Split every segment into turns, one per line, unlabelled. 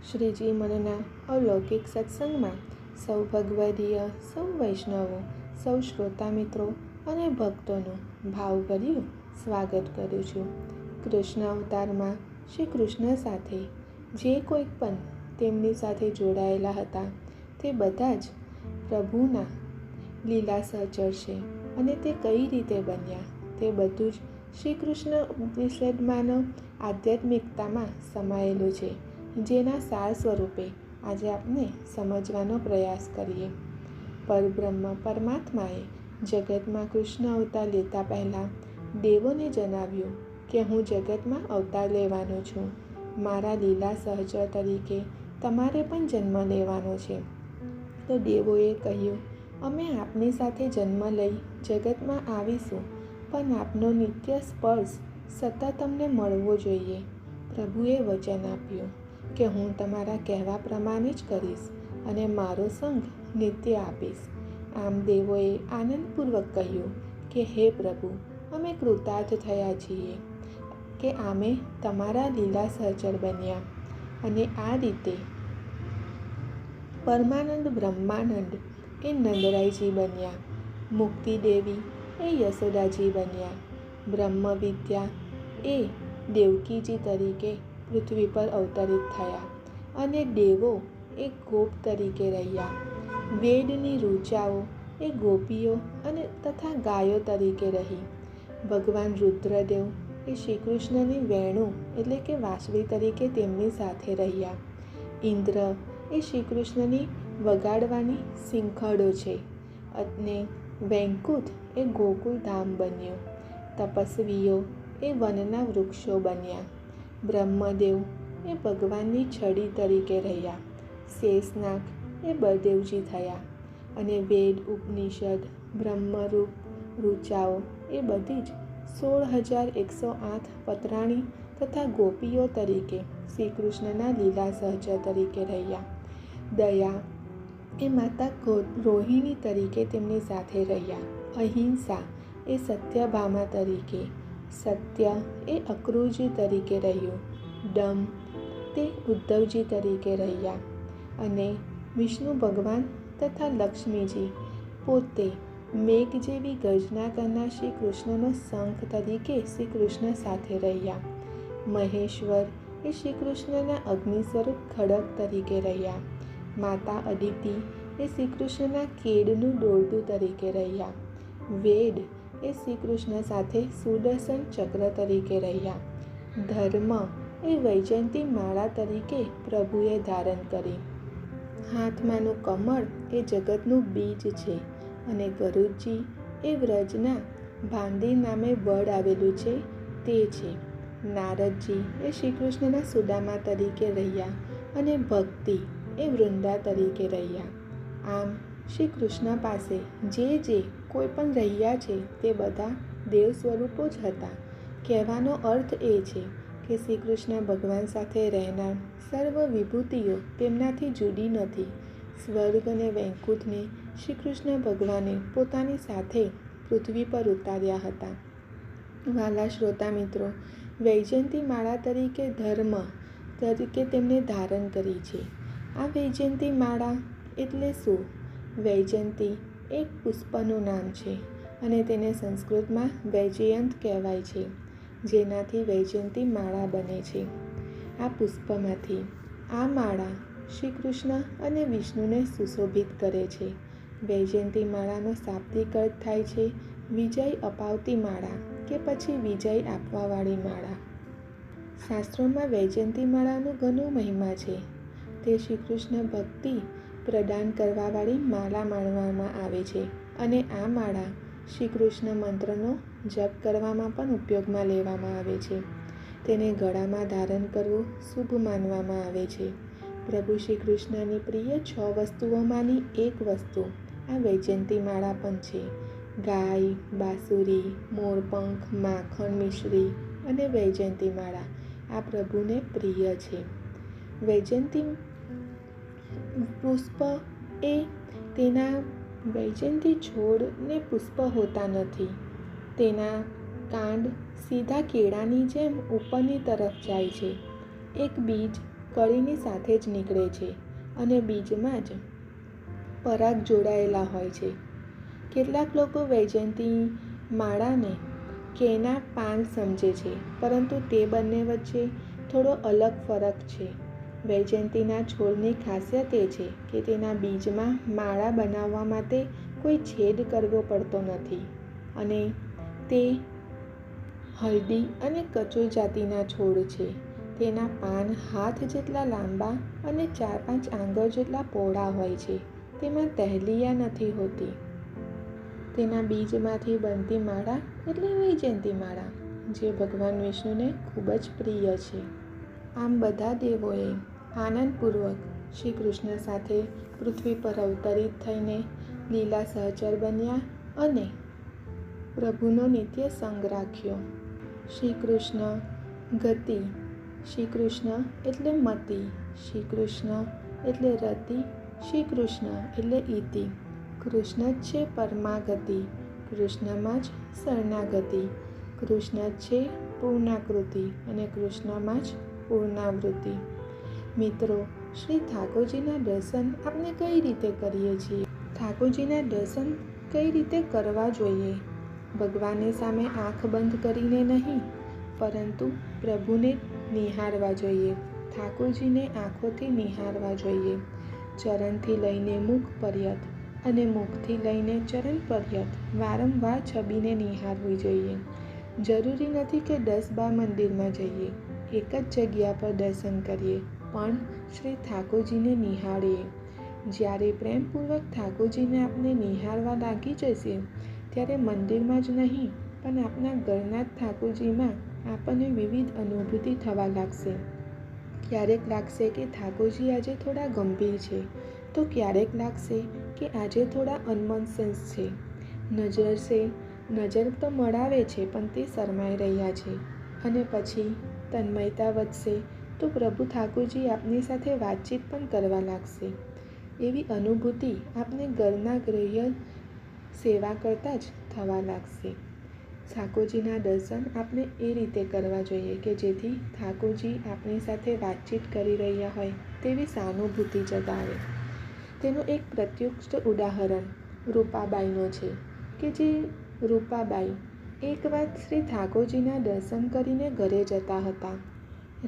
શ્રીજી મનના અલૌકિક સત્સંગમાં સૌ ભગવદીય, સૌ વૈષ્ણવો, સૌ શ્રોતા મિત્રો અને ભક્તોનું ભાવભર્યું સ્વાગત કરું છું. કૃષ્ણ અવતારમાં શ્રી કૃષ્ણ સાથે જે કોઈક પણ તેમની સાથે જોડાયેલા હતા તે બધા જ પ્રભુના લીલા સહચર છે અને તે કઈ રીતે બન્યા તે બધું જ શ્રી કૃષ્ણ ઉપનિષદમાંનો આધ્યાત્મિકતામાં સમાયેલું છે, જેના સાર સ્વરૂપે આજે આપણે સમજવાનો પ્રયાસ કરીએ. પરબ્રહ્મ પરમાત્માએ જગતમાં કૃષ્ણ અવતાર લેતા પહેલાં દેવોને જણાવ્યું કે હું જગતમાં અવતાર લેવાનો છું. મારા લીલા સહચર તરીકે તમારે પણ જન્મ લેવાનો છે. તો દેવોએ કહ્યું, અમે આપની સાથે જન્મ લઈ જગતમાં આવીશું, પણ આપનો નિત્ય સ્પર્શ સતત અમને મળવો જોઈએ. પ્રભુએ વચન આપ્યું કે હું તમારા કહેવા પ્રમાણે જ કરીશ અને મારો સંગ નિત્ય આપીશ. આમ દેવોએ આનંદપૂર્વક કહ્યું કે હે પ્રભુ, અમે કૃતાર્થ થયા છીએ કે અમે તમારા લીલા સહચર બન્યા. અને આ રીતે પરમાનંદ બ્રહ્માનંદ એ નંદરાયજી બન્યા, મુક્તિદેવી એ યશોદાજી બન્યા, બ્રહ્મ વિદ્યા એ દેવકીજી તરીકે પૃથ્વી પર અવતરિત થયા અને દેવો એ ગોપ તરીકે રહ્યા. વેદની ઋચાઓ એ ગોપીઓ અને તથા ગાયો તરીકે રહી. ભગવાન રુદ્રદેવ એ શ્રી કૃષ્ણની વેણુ એટલે કે વાંસળી તરીકે તેમની સાથે રહ્યા. ઇન્દ્ર એ શ્રી કૃષ્ણની વગાડવાની સિંખડો છે અને વૈકુંઠ એ ગોકુલ ધામ બન્યું. તપસ્વીઓ એ વનના વૃક્ષો બન્યા. બ્રહ્મદેવ એ ભગવાનની છડી તરીકે રહ્યા. શેષનાગ એ બળદેવજી થયા અને વેદ, ઉપનિષદ, બ્રહ્મરૂપ, ઋચાઓ એ બધી જ 16,108 પતરાણી તથા ગોપીઓ તરીકે શ્રી કૃષ્ણના લીલા સહચર તરીકે રહ્યા. દયા એ માતા રોહિણી તરીકે તેમની સાથે રહ્યા. અહિંસા એ સત્યભામા તરીકે, સત્ય એ અક્રૂરજી તરીકે રહ્યું, દમ તે ઉદ્ધવજી તરીકે રહ્યા અને વિષ્ણુ ભગવાન તથા લક્ષ્મીજી પોતે મેઘ જેવી ગર્જના કરનાર શ્રી કૃષ્ણનો શંખ તરીકે શ્રી કૃષ્ણ સાથે રહ્યા. મહેશ્વર એ શ્રી કૃષ્ણના અગ્નિ સ્વરૂપ ખડક તરીકે રહ્યા. માતા અદિતિ એ શ્રી કૃષ્ણના કેડનું દોરડું તરીકે રહ્યા. વેદ એ શ્રી કૃષ્ણ સાથે સુદર્શન ચક્ર તરીકે રહ્યા. ધર્મ એ વૈજયંતી માળા તરીકે પ્રભુએ ધારણ કરી. હાથમાંનું કમળ એ જગતનું બીજ છે અને ગરુડજી એ વ્રજના ભાંડી નામે વડ આવેલું છે તે છે. નારદજી એ શ્રી કૃષ્ણના સુદામા તરીકે રહ્યા અને ભક્તિ એ વૃંદા તરીકે રહ્યા. આમ શ્રી કૃષ્ણ પાસે જે કોઈ પણ રહ્યા છે તે બધા દેવ સ્વરૂપો જ હતા. કહેવાનો અર્થ એ છે કે શ્રી કૃષ્ણ ભગવાન સાથે રહેનાર સર્વ વિભૂતિઓ તેમનાથી જુદી નથી. સ્વર્ગ અને વૈકુંઠને શ્રી કૃષ્ણ ભગવાને પોતાની સાથે પૃથ્વી પર ઉતાર્યા હતા. વાલા શ્રોતા મિત્રો, વૈજયંતી માળા તરીકે ધર્મ તરીકે તેમને ધારણ કરી છે. આ વૈજયંતી માળા એટલે શું? વૈજયંતી એક પુષ્પનું નામ છે અને તેને સંસ્કૃતમાં વૈજયંત કહેવાય છે, જેનાથી વૈજયંતી માળા બને છે. આ પુષ્પમાંથી આ માળા શ્રી કૃષ્ણ અને વિષ્ણુને સુશોભિત કરે છે. વૈજયંતી માળાનો શાબ્દિક અર્થ થાય છે વિજય અપાવતી માળા કે પછી વિજય આપવાવાળી માળા. શાસ્ત્રોમાં વૈજયંતી માળાનો ઘણો મહિમા છે. તે શ્રી કૃષ્ણ ભક્તિ પ્રદાન કરવાવાળી માળા માનવામાં આવે છે અને આ માળા શ્રી કૃષ્ણ મંત્રનો જપ કરવામાં પણ ઉપયોગમાં લેવામાં આવે છે. તેને ગળામાં ધારણ કરવું શુભ માનવામાં આવે છે. પ્રભુ શ્રી કૃષ્ણની પ્રિય 6 વસ્તુઓમાંની એક વસ્તુ આ વૈજયંતી માળા પણ છે. ગાય, બાંસુરી, મોરપંખ, માખણ મિશ્રી અને વૈજયંતી માળા આ પ્રભુને પ્રિય છે. વૈજયંતી પુષ્પ એ તેના વૈજયંતી છોડને પુષ્પ હોતા નથી. તેના કાંડ સીધા કેળાની જેમ ઉપરની તરફ જાય છે. એક બીજ કળીની સાથે જ નીકળે છે અને બીજમાં જ પરાગ જોડાયેલા હોય છે. કેટલાક લોકો વૈજયંતી માળાને કેના પાન સમજે છે, પરંતુ તે બંને વચ્ચે થોડો અલગ ફરક છે. વૈજયંતીના છોડની ખાસિયત એ છે કે તેના બીજમાં માળા બનાવવા માટે કોઈ છેદ કરવો પડતો નથી અને તે હળદી અને કચુર જાતિના છોડ છે. તેના પાન હાથ જેટલા લાંબા અને 4-5 આંગળ જેટલા પહોળા હોય છે. તેમાં તહેલિયા નથી હોતી. તેના બીજમાંથી બનતી માળા એટલે વૈજયંતી માળા, જે ભગવાન વિષ્ણુને ખૂબ જ પ્રિય છે. આમ બધા દેવોએ આનંદપૂર્વક શ્રી કૃષ્ણ સાથે પૃથ્વી પર અવતરિત થઈને લીલા સહચર બન્યા અને પ્રભુનો નિત્ય સંગ રાખ્યો. શ્રી કૃષ્ણ ગતિ, શ્રી કૃષ્ણ એટલે મતિ, શ્રી કૃષ્ણ એટલે રતિ, શ્રી કૃષ્ણ એટલે ઇતિ. કૃષ્ણ જ છે પરમાગતિ, કૃષ્ણમાં જ શરણાગતિ. કૃષ્ણ જ છે પૂર્ણાકૃતિ અને કૃષ્ણમાં જ પૂર્ણાવૃત્તિ. મિત્રો, શ્રી ઠાકોરજીના દર્શન આપણે કઈ રીતે કરીએ છીએ? ઠાકોરજીના દર્શન કઈ રીતે કરવા જોઈએ? ભગવાનની સામે આંખ બંધ કરીને નહીં, પરંતુ પ્રભુને નિહાળવા જોઈએ. ઠાકોરજીને આંખોથી નિહાળવા જોઈએ. ચરણથી લઈને મુખ પર્યંત અને મુખથી લઈને ચરણ પર્યંત વારંવાર છબીને નિહાળવી જોઈએ. જરૂરી નથી કે 10-12 મંદિરમાં જઈએ, એક જ જગ્યા પર દર્શન કરીએ, પણ શ્રી ઠાકોરજીને નિહાળીએ. જ્યારે પ્રેમપૂર્વક ઠાકોરજીને આપણે નિહાળવા લાગી જશે, ત્યારે મંદિરમાં જ નહીં, પણ આપણા ઘરના જ ઠાકોરજીમાં આપણને વિવિધ અનુભૂતિ થવા લાગશે. ક્યારેક લાગશે કે ઠાકોરજી આજે થોડા ગંભીર છે, તો ક્યારેક લાગશે કે આજે થોડા અનમનસેન્સ છે. નજર તો મળાવે છે, પણ તે શરમાઈ રહ્યા છે. અને પછી તન્મયતા વધશે તો પ્રભુ ઠાકોરજી આપની સાથે વાતચીત પણ કરવા લાગશે. એવી અનુભૂતિ આપને ઘરના ગ્રહ્ય સેવા કરતાં જ થવા લાગશે. ઠાકોરજીના દર્શન આપણે એ રીતે કરવા જોઈએ કે જેથી ઠાકોરજી આપણી સાથે વાતચીત કરી રહ્યા હોય તેવી સહાનુભૂતિ જગાવે. તેનું એક પ્રત્યુષ્ટ ઉદાહરણ રૂપાબાઈનો છે કે જે રૂપાબાઈ એકવાર શ્રી ઠાકોરજીના દર્શન કરીને ઘરે જતા હતા.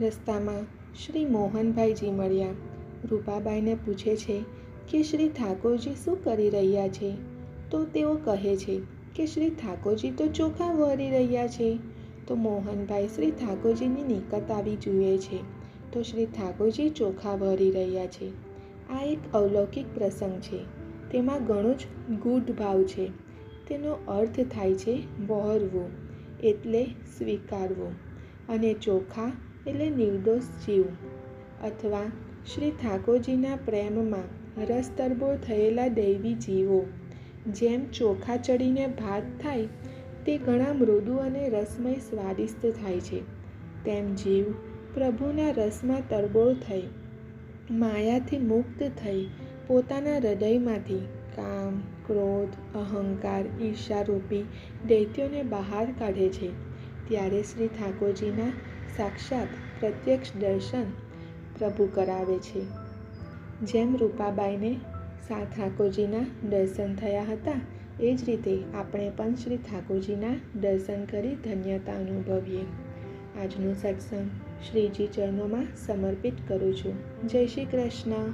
રસ્તામાં શ્રી મોહનભાઈજી મળ્યા. રૂપાબાઈને પૂછે છે કે શ્રી ઠાકોરજી શું કરી રહ્યા છે? તો તેઓ કહે છે કે શ્રી ઠાકોરજી તો ચોખા વળી રહ્યા છે. તો મોહનભાઈ શ્રી ઠાકોરજીની નિકટ આવી જુએ છે તો શ્રી ઠાકોરજી ચોખા વળી રહ્યા છે. આ એક અલૌકિક પ્રસંગ છે. તેમાં ઘણો જ ગૂઢ ભાવ છે. તેનો અર્થ થાય છે વહોરવું એટલે સ્વીકારવું, અને ચોખા એટલે નિર્દોષ જીવ અથવા શ્રી ઠાકોરજીના પ્રેમમાં રસ તરબોળ થયેલા દૈવી જીવો. જેમ ચોખા ચડીને ભાત થાય તે ઘણા મૃદુ અને રસમય સ્વાદિષ્ટ થાય છે, તેમ જીવ પ્રભુના રસમાં તરબોળ થઈ, માયાથી મુક્ત થઈ પોતાના હૃદયમાંથી કામ, ક્રોધ, અહંકાર, ઈર્ષારૂપી દૈત્યોને બહાર કાઢે છે. ત્યારે શ્રી ઠાકોરજીના સાક્ષાત પ્રત્યક્ષ દર્શન પ્રભુ કરાવે છે. જેમ રૂપાબાઈને ઠાકોરજીના દર્શન થયા હતા, એ જ રીતે આપણે પણ શ્રી ઠાકોરજીના દર્શન કરી ધન્યતા અનુભવીએ. આજનો સત્સંગ શ્રીજી ચરણોમાં સમર્પિત કરું છું. જય શ્રી કૃષ્ણ.